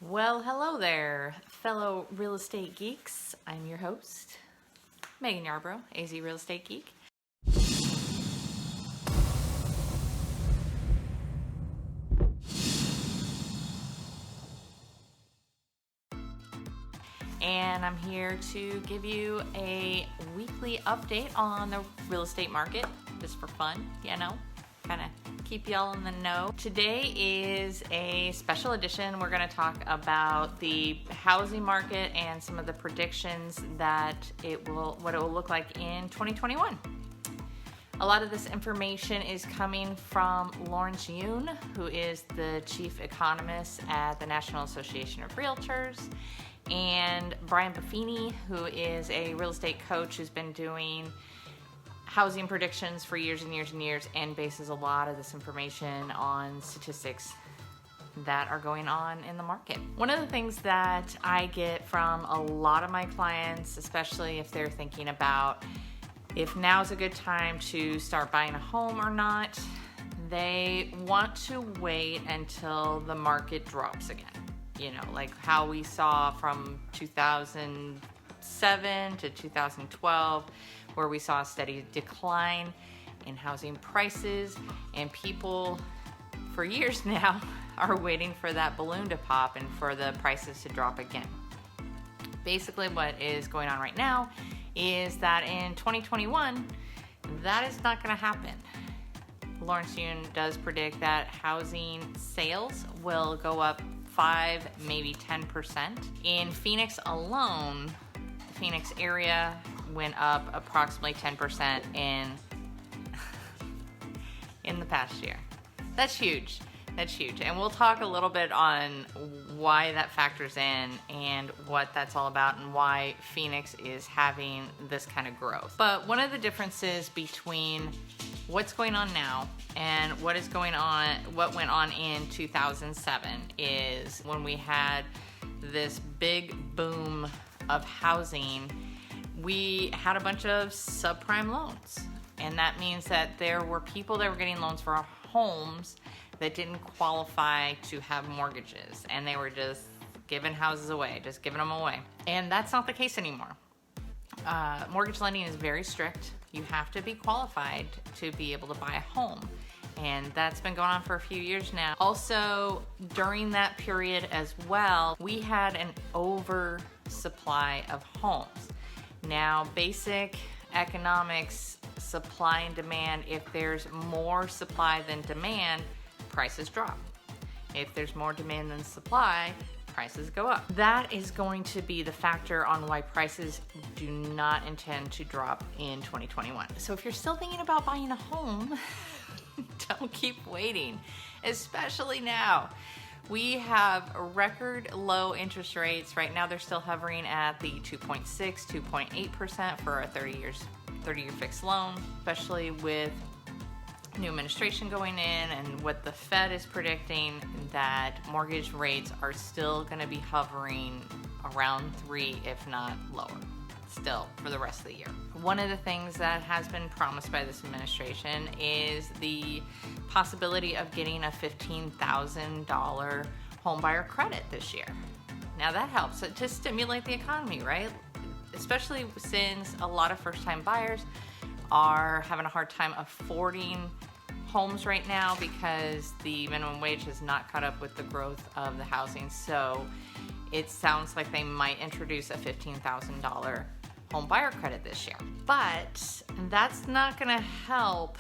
Well, hello there, fellow real estate geeks. I'm your host, Maegann Yarbrough, AZ Real Estate Geek. And I'm here to give you a weekly update on the real estate market, just for fun, kind of keep y'all in the know. Today is a special edition. We're going to talk about the housing market and some of the predictions that what it will look like in 2021. A lot of this information is coming from Lawrence Yun, who is the chief economist at the National Association of Realtors, and Brian Buffini, who is a real estate coach who's been doing housing predictions for years and years and years and bases a lot of this information on statistics that are going on in the market. One of the things that I get from a lot of my clients, especially if they're thinking about if now's a good time to start buying a home or not, they want to wait until the market drops again. You know, like how we saw from 2007 to 2012, where we saw a steady decline in housing prices, and people for years now are waiting for that balloon to pop and for the prices to drop again. Basically, what is going on right now is that in 2021, that is not going to happen. Lawrence Yun does predict that housing sales will go up 5, maybe 10%. In Phoenix alone, the Phoenix area went up approximately 10% in the past year. That's huge. That's huge. And we'll talk a little bit on why that factors in and what that's all about and why Phoenix is having this kind of growth. But one of the differences between what's going on now and what went on in 2007 is when we had this big boom of housing, we had a bunch of subprime loans. And that means that there were people that were getting loans for homes that didn't qualify to have mortgages, and they were just giving houses away, just giving them away. And that's not the case anymore. Mortgage lending is very strict. You have to be qualified to be able to buy a home. And that's been going on for a few years now. Also, during that period as well, we had an oversupply of homes. Now, basic economics, supply and demand, if there's more supply than demand, prices drop. If there's more demand than supply, prices go up. That is going to be the factor on why prices do not intend to drop in 2021. So if you're still thinking about buying a home, don't keep waiting, especially now. We have record low interest rates. Right now they're still hovering at the 2.6, 2.8% for a 30-year fixed loan, especially with new administration going in and what the Fed is predicting, that mortgage rates are still going to be hovering around 3, if not lower, still for the rest of the year. One of the things that has been promised by this administration is the possibility of getting a $15,000 homebuyer credit this year. Now that helps to stimulate the economy, right? Especially since a lot of first-time buyers are having a hard time affording homes right now because the minimum wage has not caught up with the growth of the housing. So it sounds like they might introduce a $15,000 home buyer credit this year. But that's not going to help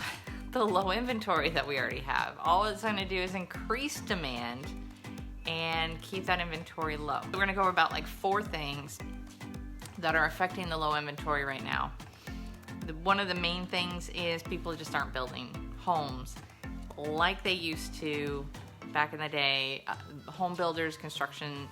the low inventory that we already have. All it's going to do is increase demand and keep that inventory low. We're going to go over about like 4 things that are affecting the low inventory right now. One of the main things is people just aren't building homes like they used to back in the day. Home builders, construction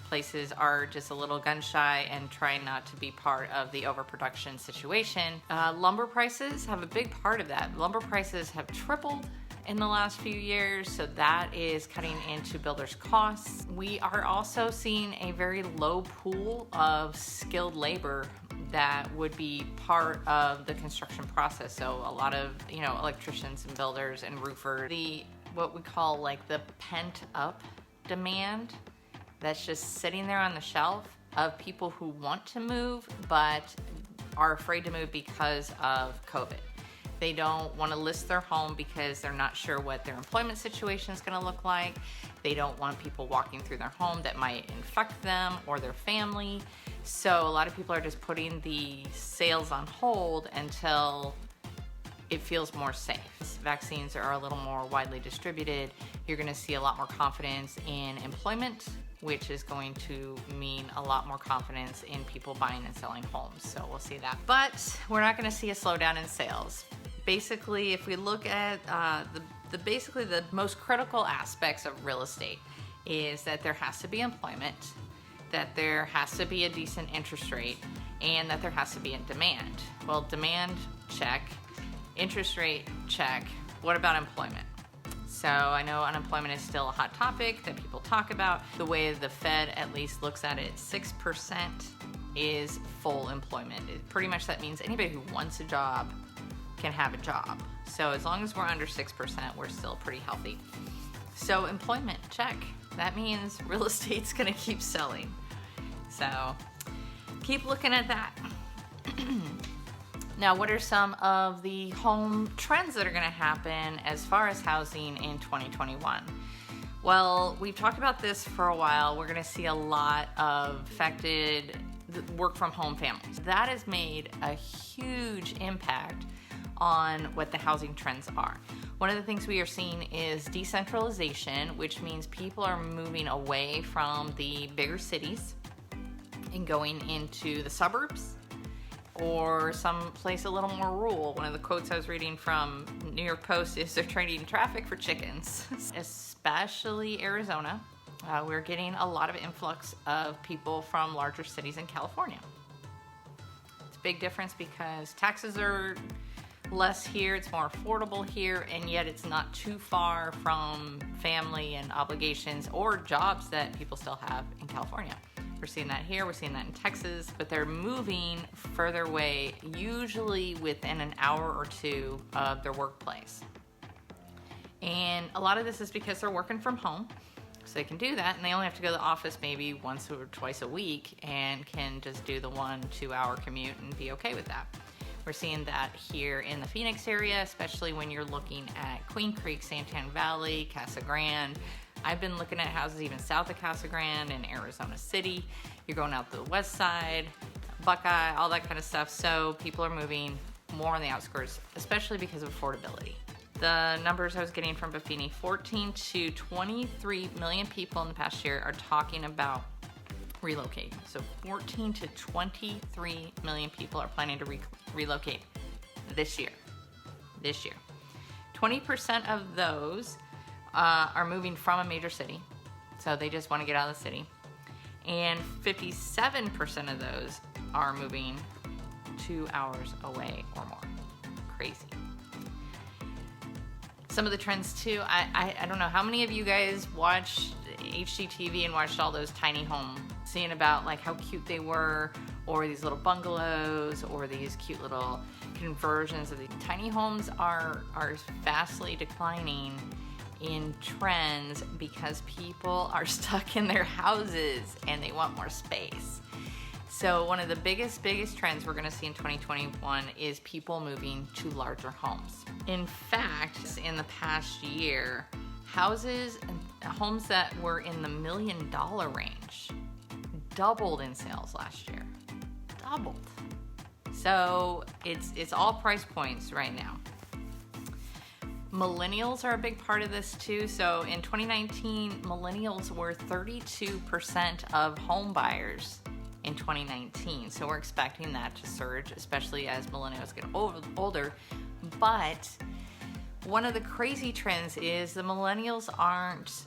places are just a little gun shy and trying not to be part of the overproduction situation. Lumber prices have a big part of that. Lumber prices have tripled in the last few years, so that is cutting into builders' costs. We are also seeing a very low pool of skilled labor that would be part of the construction process. So a lot of, electricians and builders and roofers, what we call like the pent up demand that's just sitting there on the shelf of people who want to move but are afraid to move because of COVID. They don't want to list their home because they're not sure what their employment situation is going to look like. They don't want people walking through their home that might infect them or their family. So a lot of people are just putting the sales on hold until it feels more safe. Vaccines are a little more widely distributed. You're going to see a lot more confidence in employment, which is going to mean a lot more confidence in people buying and selling homes. So we'll see that. But we're not going to see a slowdown in sales. Basically, if we look at basically the most critical aspects of real estate is that there has to be employment, that there has to be a decent interest rate, and that there has to be a demand. Well, demand, check. Interest rate, check. What about employment? So I know unemployment is still a hot topic that people talk about. The way the Fed at least looks at it, 6% is full employment. Pretty much that means anybody who wants a job can have a job. So as long as we're under 6%, we're still pretty healthy. So employment, check. That means real estate's gonna keep selling. So keep looking at that. Now, what are some of the home trends that are gonna happen as far as housing in 2021? Well, we've talked about this for a while. We're gonna see a lot of affected work from home families. That has made a huge impact on what the housing trends are. One of the things we are seeing is decentralization, which means people are moving away from the bigger cities and going into the suburbs or some place a little more rural. One of the quotes I was reading from New York Post is they're trading traffic for chickens. Especially Arizona, we're getting a lot of influx of people from larger cities in California. It's a big difference because taxes are less here, it's more affordable here, and yet it's not too far from family and obligations or jobs that people still have in California. We're seeing that here, we're seeing that in Texas, but they're moving further away, usually within an hour or two of their workplace. And a lot of this is because they're working from home, so they can do that, and they only have to go to the office maybe once or twice a week and can just do the 1-2 hour commute and be okay with that. We're seeing that here in the Phoenix area, especially when you're looking at Queen Creek, Santan Valley, Casa Grande. I've been looking at houses even south of Casa Grande in Arizona City. You're going out the west side, Buckeye, all that kind of stuff. So people are moving more on the outskirts, especially because of affordability. The numbers I was getting from Buffini, 14 to 23 million people in the past year are talking about relocating. So 14 to 23 million people are planning to relocate this year. 20% of those are moving from a major city. So they just want to get out of the city. And 57% of those are moving 2 hours away or more. Crazy. Some of the trends too, I don't know how many of you guys watched HGTV and watched all those tiny homes, seeing about like how cute they were, or these little bungalows, or these cute little conversions of the tiny homes are vastly declining in trends because people are stuck in their houses and they want more space. So one of the biggest trends we're going to see in 2021 is people moving to larger homes. In fact, in the past year, homes that were in the $1 million range doubled in sales last year. Doubled. So it's all price points right now. Millennials are a big part of this too. So in 2019, millennials were 32% of home buyers in 2019. So we're expecting that to surge, especially as millennials get older. But one of the crazy trends is the millennials aren't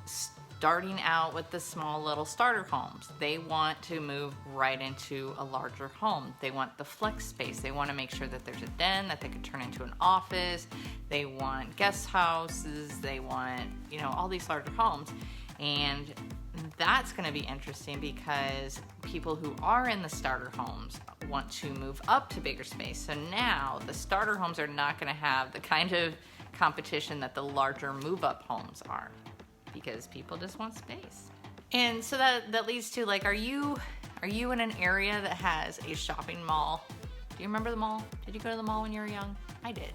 starting out with the small little starter homes. They want to move right into a larger home. They want the flex space. They want to make sure that there's a den that they could turn into an office. They want guest houses. They want, all these larger homes. And that's going to be interesting because people who are in the starter homes want to move up to bigger space. So now the starter homes are not going to have the kind of competition that the larger move-up homes are, because people just want space. And so that leads to, like, are you in an area that has a shopping mall? Do you remember the mall? Did you go to the mall when you were young? I did.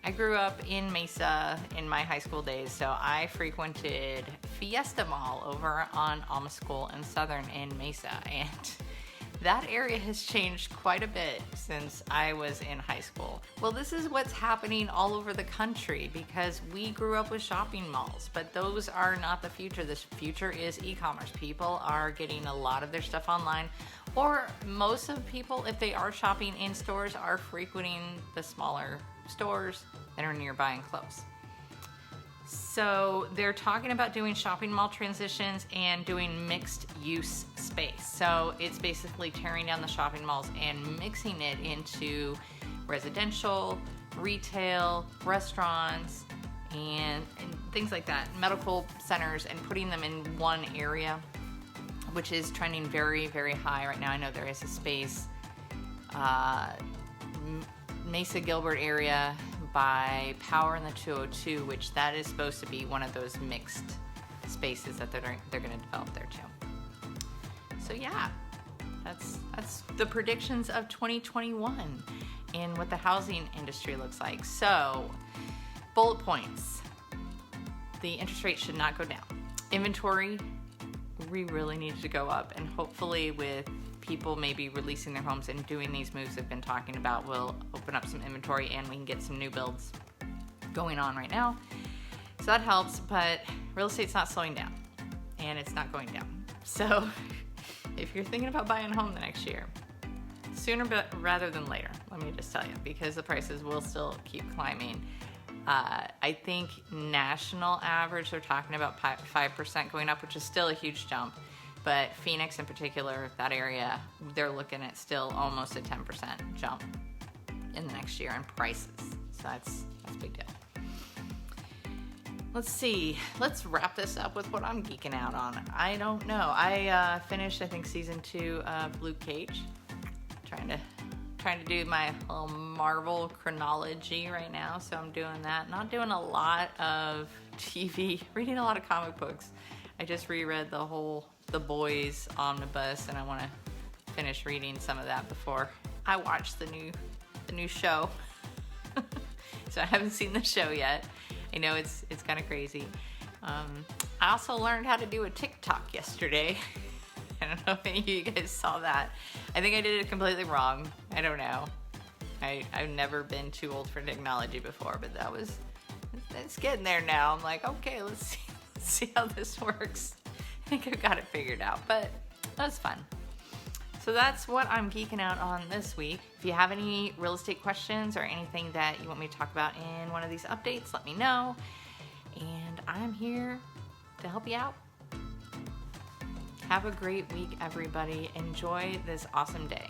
I grew up in Mesa in my high school days, so I frequented Fiesta Mall over on Alma School and Southern in Mesa, and that area has changed quite a bit since I was in high school. Well, this is what's happening all over the country because we grew up with shopping malls, but those are not the future. The future is e-commerce. People are getting a lot of their stuff online, or most of people, if they are shopping in stores, are frequenting the smaller stores that are nearby and close. So they're talking about doing shopping mall transitions and doing mixed use space. So it's basically tearing down the shopping malls and mixing it into residential, retail, restaurants, and things like that, medical centers, and putting them in one area, which is trending very, very high right now. I know there is a space, Mesa Gilbert area by Power in the 202, which that is supposed to be one of those mixed spaces that they're going to develop there too. So yeah, that's the predictions of 2021 and what the housing industry looks like. So bullet points: the interest rate should not go down. Inventory, we really need to go up, and hopefully with people maybe releasing their homes and doing these moves I've been talking about will open up some inventory and we can get some new builds going on right now. So that helps, but real estate's not slowing down and it's not going down. So if you're thinking about buying a home the next year, sooner rather than later, let me just tell you, because the prices will still keep climbing. I think national average, they're talking about 5% going up, which is still a huge jump. But Phoenix in particular, that area, they're looking at still almost a 10% jump in the next year in prices. So that's a big deal. Let's see. Let's wrap this up with what I'm geeking out on. I don't know. I finished, I think, season 2 of Luke Cage. Trying to do my little Marvel chronology right now. So I'm doing that. Not doing a lot of TV, reading a lot of comic books. I just reread The Boys omnibus, and I want to finish reading some of that before I watch the new show. So I haven't seen the show yet. I know it's kind of crazy. I also learned how to do a TikTok yesterday. I don't know if any of you guys saw that. I think I did it completely wrong. I don't know. I've never been too old for technology before, but it's getting there now. I'm like, okay, let's see how this works. I think I've got it figured out, but that was fun. So that's what I'm geeking out on this week. If you have any real estate questions or anything that you want me to talk about in one of these updates, let me know. And I'm here to help you out. Have a great week, everybody. Enjoy this awesome day.